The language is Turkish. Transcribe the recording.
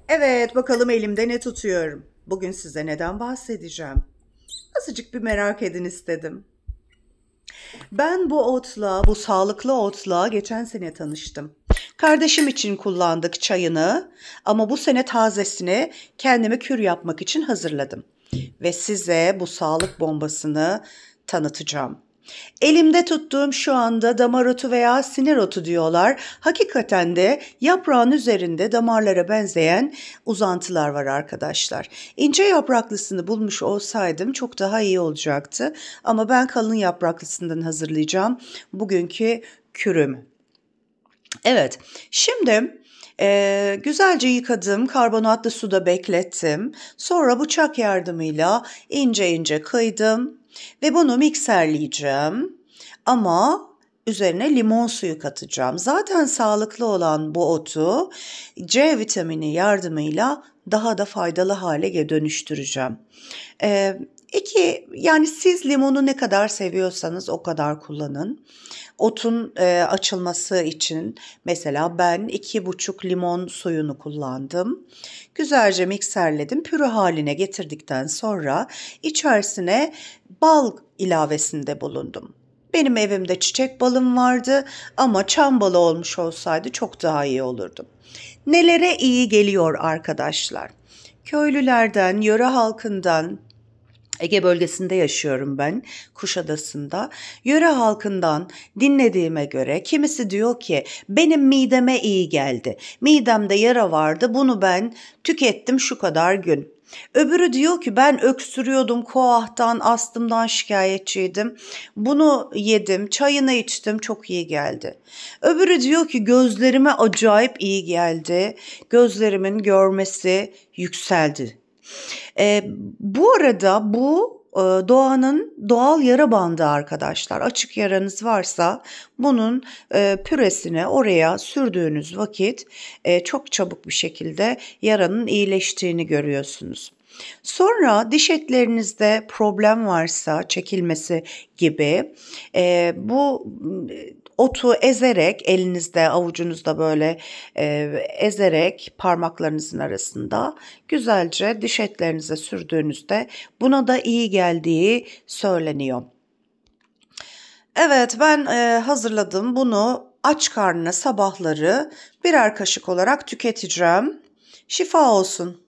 Evet, bakalım elimde ne tutuyorum. Bugün size neden bahsedeceğim? Azıcık bir merak edin istedim. Ben bu otla, bu sağlıklı otla geçen sene tanıştım. Kardeşim için kullandık çayını ama bu sene tazesini kendime kür yapmak için hazırladım. Ve size bu sağlık bombasını tanıtacağım. Elimde tuttuğum şu anda damar otu veya sinir otu diyorlar. Hakikaten de yaprağın üzerinde damarlara benzeyen uzantılar var arkadaşlar. İnce yapraklısını bulmuş olsaydım çok daha iyi olacaktı. Ama ben kalın yapraklısından hazırlayacağım bugünkü kürümü. Evet, şimdi güzelce yıkadım, karbonatlı suda beklettim. Sonra bıçak yardımıyla ince ince kıydım ve bunu mikserleyeceğim. Ama üzerine limon suyu katacağım. Zaten sağlıklı olan bu otu C vitamini yardımıyla daha da faydalı hale dönüştüreceğim. Yani siz limonu ne kadar seviyorsanız o kadar kullanın. Otun açılması için mesela ben 2,5 limon suyunu kullandım. Güzelce mikserledim. Pürü haline getirdikten sonra içerisine bal ilavesinde bulundum. Benim evimde çiçek balım vardı ama çam balı olmuş olsaydı çok daha iyi olurdu. Nelere iyi geliyor arkadaşlar? Köylülerden, yöre halkından, Ege bölgesinde yaşıyorum ben, Kuşadası'nda. Yöre halkından dinlediğime göre kimisi diyor ki benim mideme iyi geldi. Midemde yara vardı, bunu ben tükettim şu kadar gün. Öbürü diyor ki ben öksürüyordum, koahtan, astımdan şikayetçiydim. Bunu yedim, çayını içtim, çok iyi geldi. Öbürü diyor ki gözlerime acayip iyi geldi. Gözlerimin görmesi yükseldi. Bu arada bu doğanın doğal yara bandı arkadaşlar. Açık yaranız varsa bunun püresini oraya sürdüğünüz vakit çok çabuk bir şekilde yaranın iyileştiğini görüyorsunuz. Sonra diş etlerinizde problem varsa çekilmesi gibi bu otu ezerek elinizde avucunuzda böyle ezerek parmaklarınızın arasında güzelce diş etlerinize sürdüğünüzde buna da iyi geldiği söyleniyor. Evet, ben hazırladım bunu, aç karnına sabahları birer kaşık olarak tüketeceğim. Şifa olsun.